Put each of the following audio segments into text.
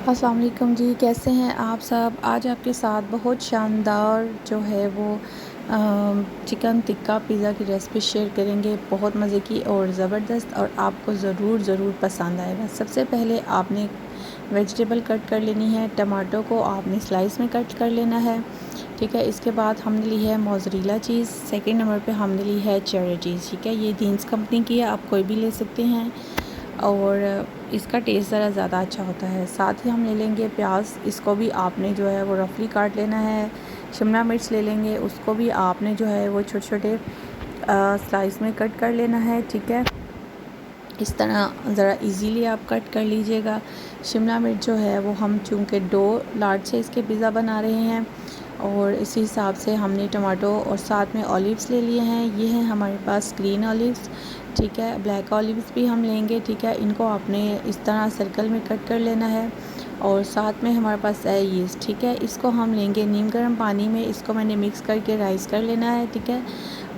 अस्सलाम वालेकुम जी, कैसे हैं आप सब। आज आपके साथ बहुत शानदार जो है वो चिकन टिक्का पिज़्ज़ा की रेसिपी शेयर करेंगे। बहुत मज़े की और ज़बरदस्त, और आपको ज़रूर पसंद आएगा। सबसे पहले आपने वेजिटेबल कट कर लेनी है। टमाटो को आपने स्लाइस में कट कर लेना है, ठीक है। इसके बाद हमने ली है मोज़रेला चीज़। सेकंड नंबर पे हमने ली है चेडर चीज़, ठीक है। ये जीन्स कंपनी की है, आप कोई भी ले सकते हैं, और इसका टेस्ट ज़रा ज़्यादा अच्छा होता है। साथ ही हम ले लेंगे प्याज, इसको भी आपने जो है वो रफली काट लेना है। शिमला मिर्च ले लेंगे, उसको भी आपने जो है वो छोटे छोटे स्लाइस में कट कर लेना है, ठीक है। इस तरह ज़रा इजीली आप कट कर लीजिएगा। शिमला मिर्च जो है वो हम चूँकि 2 लार्ज साइज़ के पिज़्ज़ा बना रहे हैं, और इसी हिसाब से हमने टमाटो और साथ में ऑलिव्स ले लिए हैं। ये हैं हमारे पास ग्रीन ऑलिव्स, ठीक है। ब्लैक ऑलिव्स भी हम लेंगे, ठीक है। इनको आपने इस तरह सर्कल में कट कर लेना है। और साथ में हमारे पास है यीस्ट, ठीक है। इसको हम लेंगे नीम गर्म पानी में, इसको मैंने मिक्स करके राइस कर लेना है, ठीक है।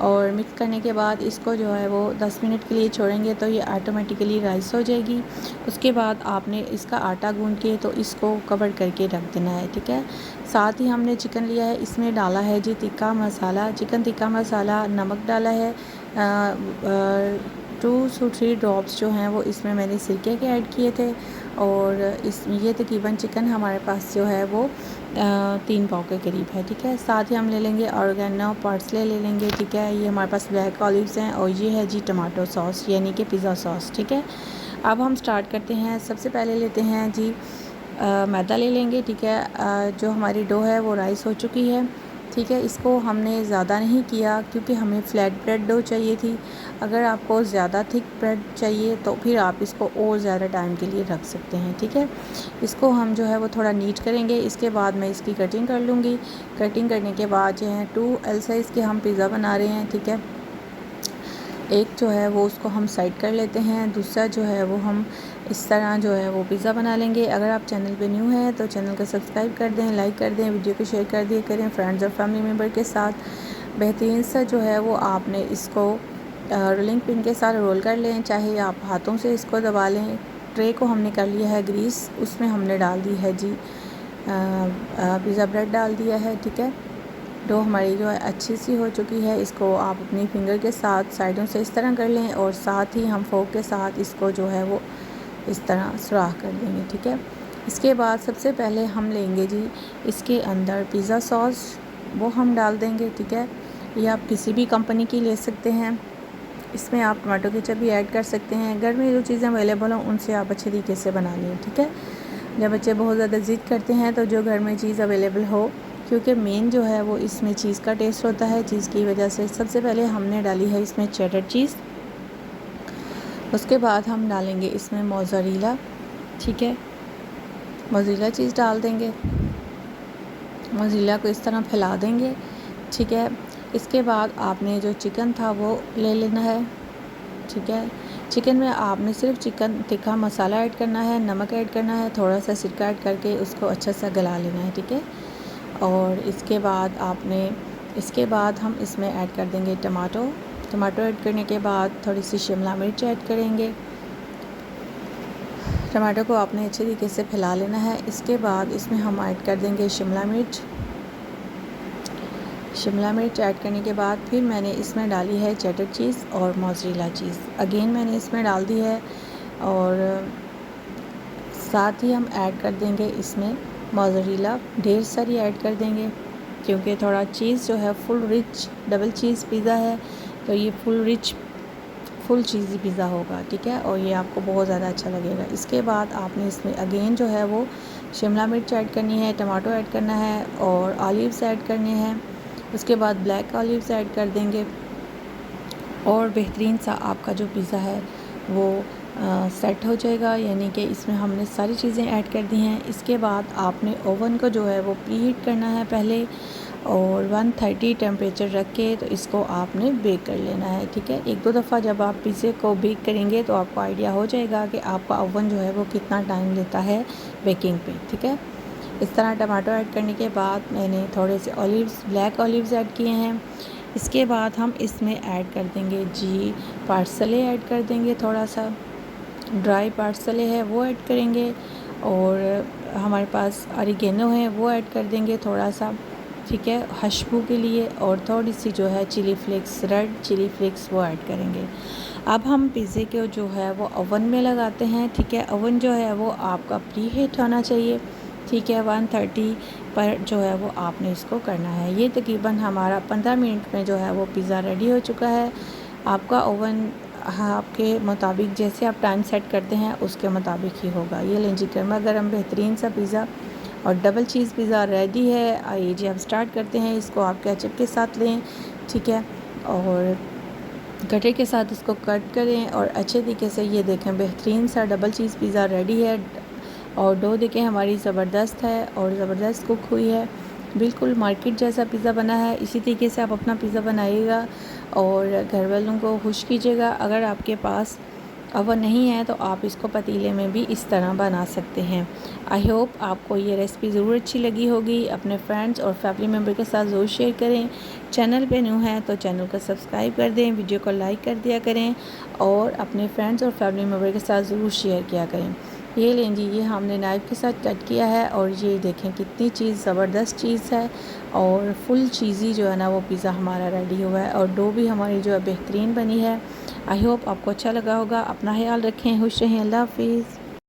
और मिक्स करने के बाद इसको जो है वो 10 मिनट के लिए छोड़ेंगे तो ये ऑटोमेटिकली राइस हो जाएगी। उसके बाद आपने इसका आटा गूंद के तो इसको कवर करके रख देना है, ठीक है। साथ ही हमने चिकन लिया है, इसमें डाला है जी टिक्का मसाला, चिकन टिक्का मसाला। नमक डाला है 2 to 3 ड्रॉप्स जो हैं वो इसमें मैंने सिरके के ऐड किए थे। और इस ये तकरीबन चिकन हमारे पास जो है वो 3 पाव के करीब है, ठीक है। साथ ही हम ले लेंगे ऑर्गेनो पार्सले ले लेंगे, ठीक है। ये हमारे पास ब्लैक ऑलिव्स हैं, और ये है जी टमाटो सॉस यानी कि पिज़्ज़ा सॉस, ठीक है। अब हम स्टार्ट करते हैं। सबसे पहले लेते हैं जी मैदा ले लेंगे, ठीक है। जो हमारी डो है वो राइस हो चुकी है, ठीक है। इसको हमने ज़्यादा नहीं किया क्योंकि हमें फ्लैट ब्रेड डो चाहिए थी। अगर आपको ज़्यादा थिक ब्रेड चाहिए तो फिर आप इसको और ज़्यादा टाइम के लिए रख सकते हैं, ठीक है। इसको हम जो है वो थोड़ा नीट करेंगे। इसके बाद मैं इसकी कटिंग कर लूँगी। कटिंग करने के बाद जो है 2 L साइज़ के हम पिज़्ज़ा बना रहे हैं, ठीक है। एक जो है वो उसको हम साइड कर लेते हैं, दूसरा जो है वो हम इस तरह जो है वो पिज़्ज़ा बना लेंगे। अगर आप चैनल पे न्यू हैं तो चैनल को सब्सक्राइब कर दें, लाइक कर दें, वीडियो को शेयर कर दिया करें फ्रेंड्स और फैमिली मेम्बर के साथ। बेहतरीन सा जो है वो आपने इसको रोलिंग पिन के साथ रोल कर लें, चाहे आप हाथों से इसको दबा लें। ट्रे को हमने कर लिया है ग्रीस, उसमें हमने डाल दी है जी पिज़्ज़ा ब्रेड डाल दिया है, ठीक है। डो हमारी जो है अच्छी सी हो चुकी है। इसको आप अपनी फिंगर के साथ साइडों से इस तरह कर लें, और साथ ही हम फोक के साथ इसको जो है वो इस तरह सुराख कर देंगे, ठीक है। इसके बाद सबसे पहले हम लेंगे जी इसके अंदर पिज़्ज़ा सॉस, वो हम डाल देंगे, ठीक है। ये आप किसी भी कंपनी की ले सकते हैं। इसमें आप टमाटो केचप भी ऐड कर सकते हैं। घर में जो चीज़ें अवेलेबल हों उनसे आप अच्छे तरीके से बना लें, ठीक है। जब बच्चे बहुत ज़्यादा ज़िद करते हैं तो जो घर में चीज़ अवेलेबल हो, क्योंकि मेन जो है वो इसमें चीज़ का टेस्ट होता है। चीज़ की वजह से सबसे पहले हमने डाली है इसमें चेडर चीज़। उसके बाद हम डालेंगे इसमें मोज़रेला, ठीक है। मोज़रेला चीज़ डाल देंगे, मोज़रेला को इस तरह फैला देंगे, ठीक है। इसके बाद आपने जो चिकन था वो ले लेना है, ठीक है। चिकन में आपने सिर्फ चिकन टिक्का मसाला ऐड करना है, नमक ऐड करना है, थोड़ा सा सिरका ऐड करके उसको अच्छा सा गला लेना है, ठीक है। और इसके बाद हम इसमें ऐड कर देंगे टमाटो ऐड करने के बाद थोड़ी सी शिमला मिर्च ऐड करेंगे। टमाटो को आपने अच्छे तरीके से फैला लेना है। इसके बाद इसमें हम ऐड कर देंगे शिमला मिर्च ऐड करने के बाद फिर मैंने इसमें डाली है चेडर चीज़ और मोज़रेला चीज़, अगेन मैंने इसमें डाल दी है। और साथ ही हम ऐड कर देंगे इसमें मोज़रेला ढेर सारी ऐड कर देंगे, क्योंकि थोड़ा चीज़ जो है full rich double cheese pizza है, तो ये फुल चीज़ी पिज़्ज़ा होगा, ठीक है। और ये आपको बहुत ज़्यादा अच्छा लगेगा। इसके बाद आपने इसमें अगेन जो है वो शिमला मिर्च ऐड करनी है, टमाटो ऐड करना है, और ऑलिव्स ऐड करने हैं। उसके बाद ब्लैक ऑलिव्स ऐड कर देंगे, और बेहतरीन सा आपका जो पिज़्ज़ा है वो सेट हो जाएगा। यानी कि इसमें हमने सारी चीज़ें ऐड कर दी हैं। इसके बाद आपने ओवन को जो है वो प्रीहीट करना है पहले, और 130 टेम्परेचर रख के तो इसको आपने बेक कर लेना है, ठीक है। 1-2 दफ़ा जब आप पिज़्ज़े को बेक करेंगे तो आपको आइडिया हो जाएगा कि आपका ओवन जो है वो कितना टाइम लेता है बेकिंग पे, ठीक है। इस तरह टमाटो ऐड करने के बाद मैंने थोड़े से ब्लैक ऑलिव्स ऐड किए हैं। इसके बाद हम इसमें ऐड कर देंगे जी पार्सले ऐड कर देंगे, थोड़ा सा ड्राई पार्सले है वो ऐड करेंगे, और हमारे पास ऑरिगेनो है वो ऐड कर देंगे थोड़ा सा, ठीक है, खुशबू के लिए। और थोड़ी सी जो है chilli flakes, red chilli flakes वो ऐड करेंगे। अब हम पिज़्ज़े को जो है वो ओवन में लगाते हैं, ठीक है। ओवन जो है वो आपका प्री हीट होना चाहिए, ठीक है। 130 पर जो है वो आपने इसको करना है। ये तकरीबन हमारा 15 मिनट में जो है वो पिज़्ज़ा रेडी हो चुका है। आपका ओवन आपके मुताबिक, जैसे आप टाइम सेट करते हैं उसके मुताबिक ही होगा। ये लें जी, गर्मा गर्म बेहतरीन सा पिज़्ज़ा और डबल चीज़ पिज़्ज़ा रेडी है। आइए जी, हम स्टार्ट करते हैं। इसको आप केचप के साथ लें, ठीक है, और कटर के साथ इसको कट करें और अच्छे तरीके से ये देखें बेहतरीन सा डबल चीज़ पिज़्ज़ा रेडी है। और डो देखें हमारी ज़बरदस्त है और ज़बरदस्त कुक हुई है, बिल्कुल मार्केट जैसा पिज़्ज़ा बना है। इसी तरीके से आप अपना पिज़्ज़ा बनाइएगा और घर वालों को खुश कीजिएगा। अगर आपके पास ओवन नहीं है तो आप इसको पतीले में भी इस तरह बना सकते हैं। आई होप आपको ये रेसिपी ज़रूर अच्छी लगी होगी। अपने फ्रेंड्स और फैमिली मेम्बर के साथ ज़रूर शेयर करें। चैनल पे न्यू हैं तो चैनल को सब्सक्राइब कर दें, वीडियो को लाइक कर दिया करें और अपने फ्रेंड्स और फैमिली मेम्बर के साथ ज़रूर शेयर किया करें। ये लें जी, ये हमने नाइफ़ के साथ कट किया है और ये देखें कितनी चीज़ ज़बरदस्त चीज़ है और फुल चीज़ी जो है ना वो पिज़्ज़ा हमारा रेडी हुआ है और डो भी हमारी जो है बेहतरीन बनी है। आई होप आपको अच्छा लगा होगा। अपना ख्याल रखें, खुश रहें, अल्लाह हाफिज़।